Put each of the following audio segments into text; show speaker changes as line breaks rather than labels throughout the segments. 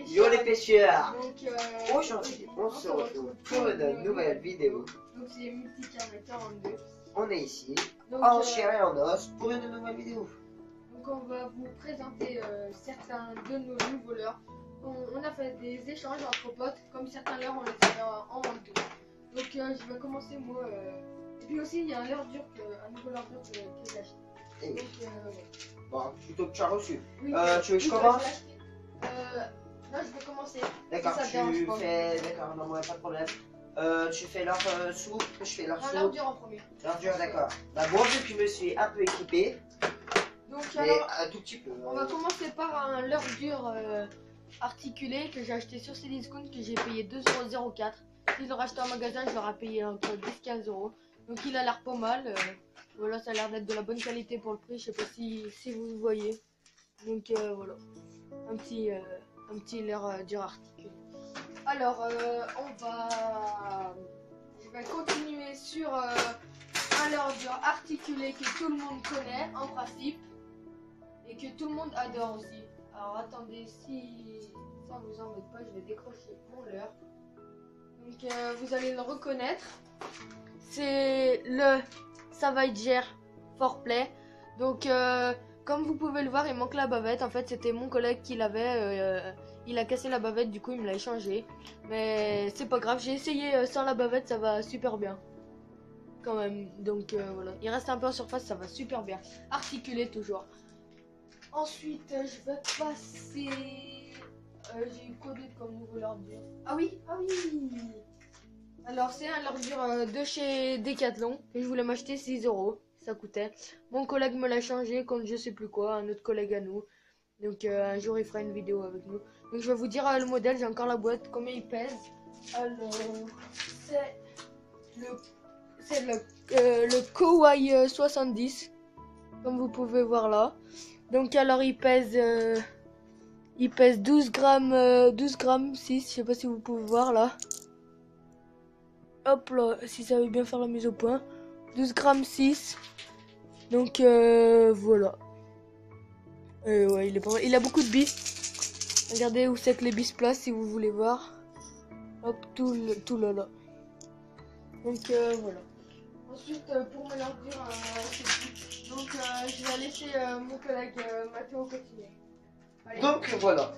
Yo les pêcheurs.
Donc,
Aujourd'hui, on se retrouve pour une nouvelle vidéo.
Donc c'est Multicarnet 42.
On est ici,
Donc,
en chair et en os, pour une nouvelle vidéo.
donc on va vous présenter certains de nos nouveaux leurres. On a fait des échanges entre potes, comme certains leurres on les a fait en vente. Donc je vais commencer moi. Et puis aussi il y a un leurre dur, un nouveau leurre dur que j'ai acheté.
Et
Donc
bon, plutôt que tu as reçu.
oui,
Tu veux que je
oui,
commence?
Non, je vais commencer.
D'accord,
ça te dérange pas.
D'accord, non, pas de problème. Tu fais leur soupe, je fais leur
Non, l'heure
soupe.
dure en premier.
Leur dur, d'accord. Bah, moi, vu que je me suis un peu équipé,
Donc
mais
alors,
un tout petit peu.
on va commencer par un leurre dur articulé que j'ai acheté sur Cdiscount, que j'ai payé 2,04 €. Si je le rachetais en magasin, je l'aurais payé entre 10 et 15 €. Donc il a l'air pas mal. Voilà, ça a l'air d'être de la bonne qualité pour le prix. Je sais pas si vous voyez. Donc voilà, un petit leurre dur articulé. Alors, je vais continuer sur un leurre dur articulé que tout le monde connaît en principe et que tout le monde adore aussi. Alors attendez, si ça vous embête pas, je vais décrocher mon leurre. Donc vous allez le reconnaître. C'est le Savager 4Play. Donc comme vous pouvez le voir, il manque la bavette. En fait, c'était mon collègue qui l'avait. Il a cassé la bavette, du coup il me l'a échangé. Mais c'est pas grave, j'ai essayé sans la bavette, ça va super bien. Quand même, donc voilà. Il reste un peu en surface, ça va super bien. Articulé toujours. Ensuite, je vais passer... j'ai eu quoi d'autre comme nouveau leurre dur? Ah oui. Alors c'est un leurre dur de chez Decathlon. Et je voulais m'acheter 6 €. Ça coûtait. Mon collègue me l'a changé contre je sais plus quoi, un autre collègue à nous. Donc un jour il fera une vidéo avec nous. Donc je vais vous dire le modèle, j'ai encore la boîte, combien il pèse. Alors c'est le Kowai 70, comme vous pouvez voir là. Donc alors il pèse 12 grammes 6, je sais pas si vous pouvez voir là. Hop là, si ça veut bien faire la mise au point. 12 grammes 6. Donc voilà. Ouais, il est pas mal. Il a beaucoup de bis. Regardez où c'est que les bis placent si vous voulez voir. Hop, tout là. Donc voilà. Ensuite, pour me leur dire, c'est tout. Donc je vais laisser mon collègue Mathéo continuer. Allez.
Donc voilà.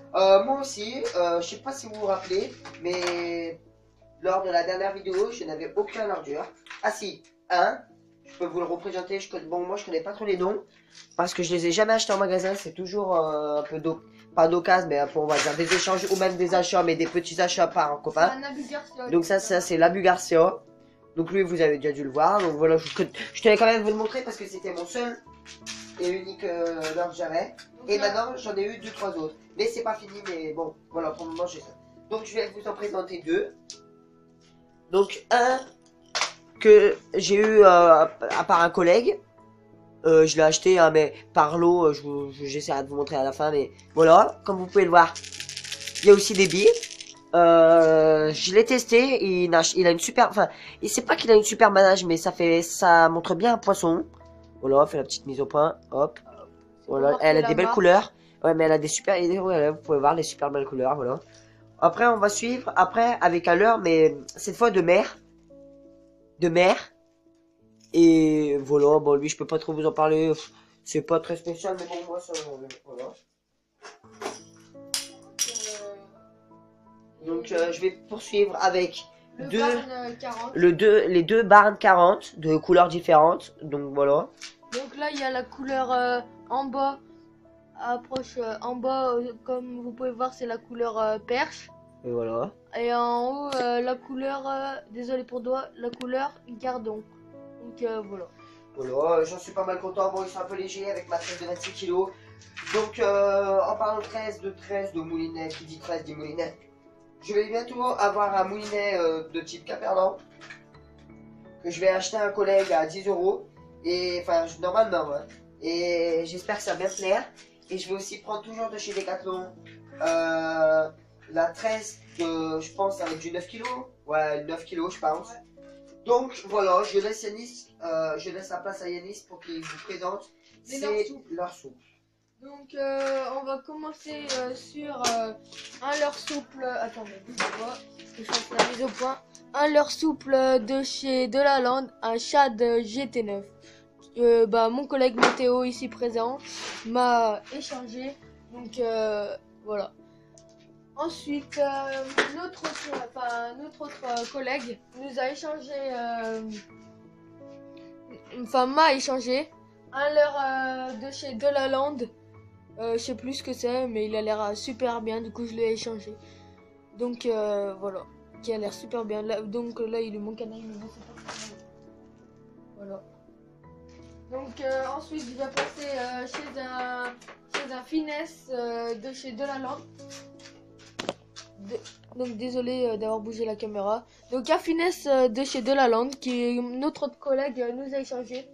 Moi aussi, je sais pas si vous vous rappelez, mais lors de la dernière vidéo, je n'avais aucun leurre dur. Ah si, je peux vous le représenter. Bon, moi je connais pas trop les noms parce que je les ai jamais achetés en magasin. C'est toujours un peu pas d'occasion, mais un peu, on va dire des échanges ou même des achats, mais des petits achats par un copain. Donc ça c'est l'Abu Garcia. Donc lui vous avez déjà dû le voir. Donc voilà, je tenais quand même vous le montrer parce que c'était mon seul et unique leurre que j'avais. Et maintenant j'en ai eu 2-3 autres. Mais c'est pas fini, mais bon voilà, pour le moment j'ai ça. Donc je vais vous en présenter deux. Donc un que j'ai eu à part un collègue. Je l'ai acheté hein, mais par lot, j'essaierai de vous montrer à la fin, mais voilà, comme vous pouvez le voir, il y a aussi des billes. Je l'ai testé, il a une super, enfin, il sait pas qu'il a une super manage, mais ça montre bien un poisson. Voilà, on fait la petite mise au point, hop, voilà, elle a des belles couleurs, ouais, mais elle a des super, voilà, vous pouvez voir les super belles couleurs, voilà. Après, on va suivre, avec un leurre, mais cette fois de mer. Et voilà, bon lui je peux pas trop vous en parler, c'est pas très spécial, mais bon moi ça, voilà. Donc je vais poursuivre avec les deux Barn 40 de couleurs différentes, donc voilà.
Donc là il y a la couleur en bas, en bas comme vous pouvez voir c'est la couleur perche.
Et voilà.
Et en haut la couleur, désolé pour doigt, la couleur gardon. Donc voilà.
Voilà, j'en suis pas mal content. Bon, ils sont un peu légers avec ma 13 de 26 kg. Donc, en parlant de 13 de moulinet, qui dit 13 dit moulinet, je vais bientôt avoir un moulinet de type Caperlan que je vais acheter à un collègue à 10 €. Et enfin, normalement, hein. Et j'espère que ça va bien plaire. Et je vais aussi prendre toujours de chez Decathlon la 13 de, je pense, avec du 9 kg. Ouais, 9 kg, je pense. Ouais. Donc voilà, je laisse la place à Yanis pour qu'il vous présente leur soupe.
Donc on va commencer sur un leurre souple. Attendez, bougez pas, je fasse la mise au point. Un leurre souple de chez Delaland, un Shad GT9. Mon collègue Mathéo ici présent m'a échangé. Donc voilà. Ensuite, notre autre collègue nous a échangé, m'a échangé un leurre de chez Delaland. Je sais plus ce que c'est, mais il a l'air super bien, du coup je l'ai échangé. Donc voilà, qui a l'air super bien. Là, donc là il est mon canal, mais bon, c'est pas grave. Voilà. Donc ensuite je vais passer chez un finesse de chez Delaland. Donc désolé d'avoir bougé la caméra. Donc un finesse de chez Delaland qui notre autre collègue nous a échangé.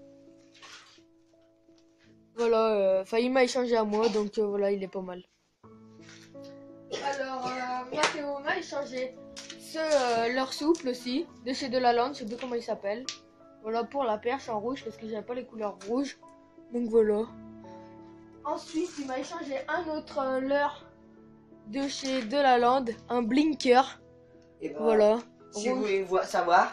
Voilà, il m'a échangé à moi, donc voilà, il est pas mal. Alors Mathéo m'a échangé ce leurre souple aussi de chez Delaland, je sais plus comment il s'appelle. Voilà, pour la perche en rouge parce que j'avais pas les couleurs rouges. Donc voilà. Ensuite il m'a échangé un autre leurre de chez Delaland, un blinker.
Et ben,
voilà.
Si vous voulez savoir,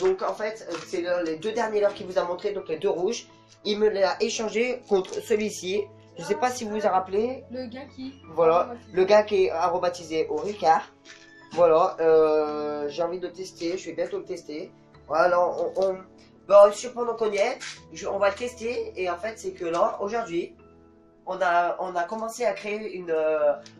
donc en fait, c'est les deux derniers leurres qu'il vous a montré, donc les deux rouges. Il me l'a échangé contre celui-ci. Je sais pas si vous vous en rappelez.
Le gars qui.
Voilà, le gars qui est aromatisé au Ricard. Voilà, j'ai envie de le tester, je vais bientôt le tester. Voilà, bon, pendant qu'on y est, on va le tester. Et en fait, c'est que là, aujourd'hui, on a commencé à créer une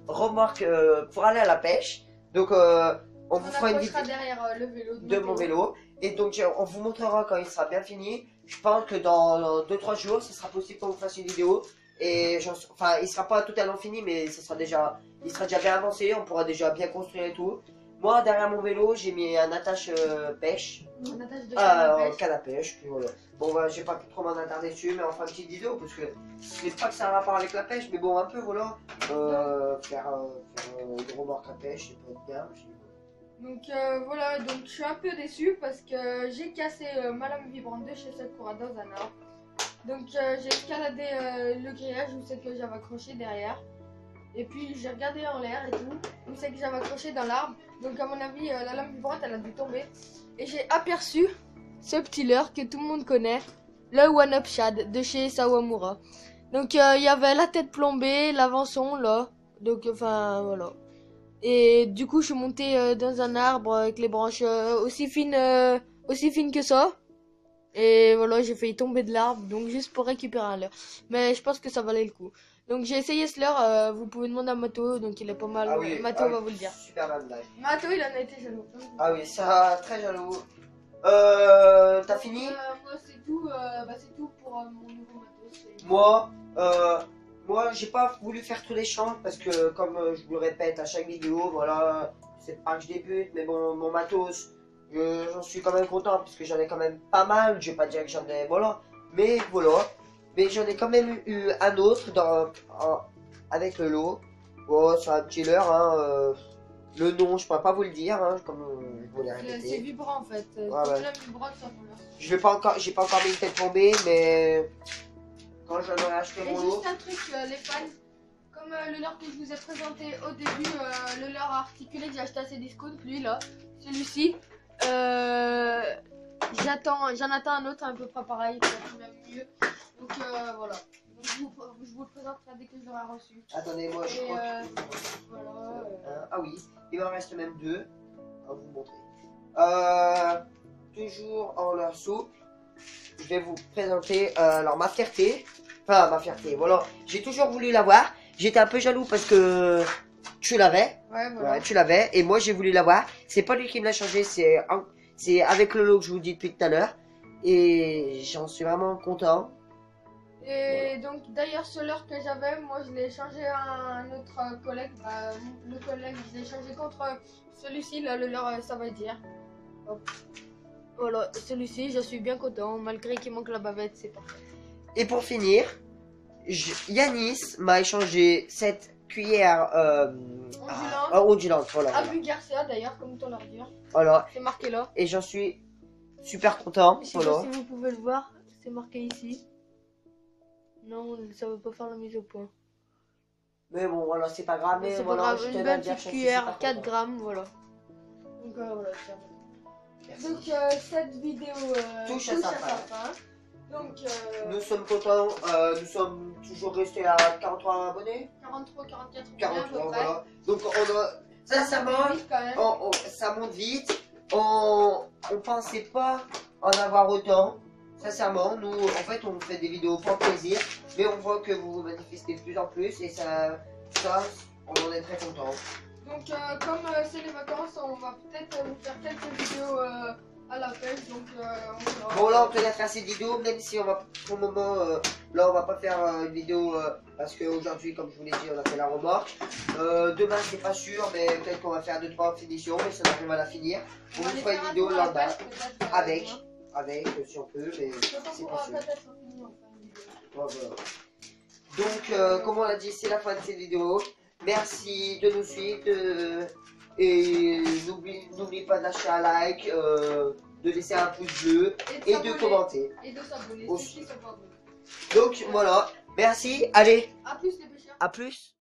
remorque pour aller à la pêche. Donc, on vous fera une vidéo
derrière le vélo
de mon vélo. Et donc, on vous montrera quand il sera bien fini. Je pense que dans 2-3 jours, ce sera possible qu'on vous fasse une vidéo. Et il sera pas totalement fini, mais il sera déjà bien avancé. On pourra déjà bien construire et tout. Moi, derrière mon vélo, j'ai mis un attache pêche.
Un attache de
canne à pêche. Puis voilà. Bon, bah, j'ai pas pu trop m'en attarder dessus, mais on fera une petite vidéo parce que c'est pas que ça a un rapport avec la pêche, mais bon, un peu, voilà. Faire une remorque à pêche, ça peut être bien.
Donc voilà, donc je suis un peu déçu parce que j'ai cassé ma lame vibrante de chez Sakura dans un arbre. Donc j'ai escaladé le grillage où c'est que j'avais accroché derrière. Et puis j'ai regardé en l'air et tout, où c'est que j'avais accroché dans l'arbre. Donc à mon avis, la lame vibrante elle a dû tomber. Et j'ai aperçu ce petit leurre que tout le monde connaît, le One Up Shad de chez Sawamura. Donc il y avait la tête plombée, l'avançon là. Donc enfin voilà. Et du coup, je suis montée dans un arbre avec les branches aussi fines que ça. Et voilà, j'ai failli tomber de l'arbre, donc juste pour récupérer un leurre. Mais je pense que ça valait le coup. Donc j'ai essayé ce leurre, vous pouvez demander à Mathéo, donc il est pas mal.
Ah oui,
Mathéo va vous le dire.
Super bad blague.
Mathéo, il en a été jaloux.
Ah oui, ça, très jaloux. T'as fini?
Moi, c'est tout, c'est tout pour mon nouveau matos.
Moi, j'ai pas voulu faire tous les champs parce que, comme je vous le répète à chaque vidéo, voilà, c'est pas que je débute, mais bon, mon matos, j'en suis quand même content puisque j'en ai quand même pas mal. Je vais pas dire que j'en ai, voilà, mais voilà. Mais j'en ai quand même eu un autre avec le lot. Bon, sur un petit leurre, hein, le nom, je pourrais pas vous le dire, hein, comme je vous l'ai répété.
C'est vibrant en fait.
Ouais.
Vibrante, ça
j'ai pas encore mis une tête tombée, mais quand j'en aurai acheté
et
mon lot.
juste un truc, les fans, comme le leurre que je vous ai présenté au début, le leurre articulé que j'ai acheté à Cdiscount, lui là, celui-ci, j'en attends un autre à peu près pareil, peut-être même mieux. Donc voilà. Donc, je vous le présenterai dès que je l'aurai reçu.
Attendez, moi je crois que...
Voilà.
Ah oui, il m'en reste même deux à vous montrer. Toujours en leur soupe, je vais vous présenter alors ma fierté. Enfin, ma fierté, voilà. J'ai toujours voulu l'avoir. J'étais un peu jaloux parce que tu l'avais.
Ouais, voilà.
Ouais, tu l'avais. Et moi, j'ai voulu l'avoir. C'est pas lui qui me l'a changé, c'est avec le lot que je vous dis depuis tout à l'heure. Et j'en suis vraiment content.
Et donc d'ailleurs ce leurre que j'avais, moi je l'ai échangé à un autre collègue. Le collègue, je l'ai échangé contre celui-ci, là, le leurre, ça va dire. Hop. Voilà, celui-ci, je suis bien content, malgré qu'il manque la bavette, c'est parfait.
Et pour finir, Yanis m'a échangé cette cuillère ondulante, voilà.
Abu Garcia d'ailleurs, comme ton ordure.
Voilà.
C'est marqué là.
Et j'en suis super content.
Je sais pas si vous pouvez le voir, c'est marqué ici. Non, ça veut pas faire la mise au point.
Mais bon, voilà, c'est pas grave. Mais
C'est pas
voilà,
grave,
je
une
tenais à
bonne
dire,
petite
je suis
cuillère,
super
4
content.
grammes, voilà. Donc voilà, ça va.
Merci.
Donc cette vidéo
Touche à sa
fin. Donc
Nous sommes contents, nous sommes toujours restés à 43 abonnés.
43, 44 abonnés à
43,
peu près.
voilà. Donc on a, sincèrement,
Ça monte vite quand même.
ça monte vite. On pensait pas en avoir autant. Sincèrement, nous, en fait, on fait des vidéos pour plaisir, mais on voit que vous vous manifestez de plus en plus et ça on en est très content.
Donc comme c'est les vacances, on va peut-être vous faire quelques vidéos à la pêche. Donc on verra.
Bon, là, on peut faire ces vidéos, même si on va, pour le moment, là, on va pas faire une vidéo parce qu'aujourd'hui, comme je vous l'ai dit, on a fait la remorque. Demain, c'est pas sûr, mais peut-être qu'on va faire 2-3 finitions, mais ça arrive à la finir. On vous
va
fera
aller
une
faire un
vidéo
tour à la
là-bas,
pêche, peut-être,
avec, si on peut, mais
je pense
c'est
qu'on
pas
va
sûr.
peut-être être fini, on fera une vidéo.
Voilà. Donc, comme on l'a dit, c'est la fin de cette vidéo. Merci de nous suivre et n'oublie pas de lâcher un like, de laisser un pouce bleu et de commenter.
Et de s'abonner
Aussi.
ceux qui sont pas abonnés.
Donc voilà, merci, allez,
A plus les pêcheurs.
à plus.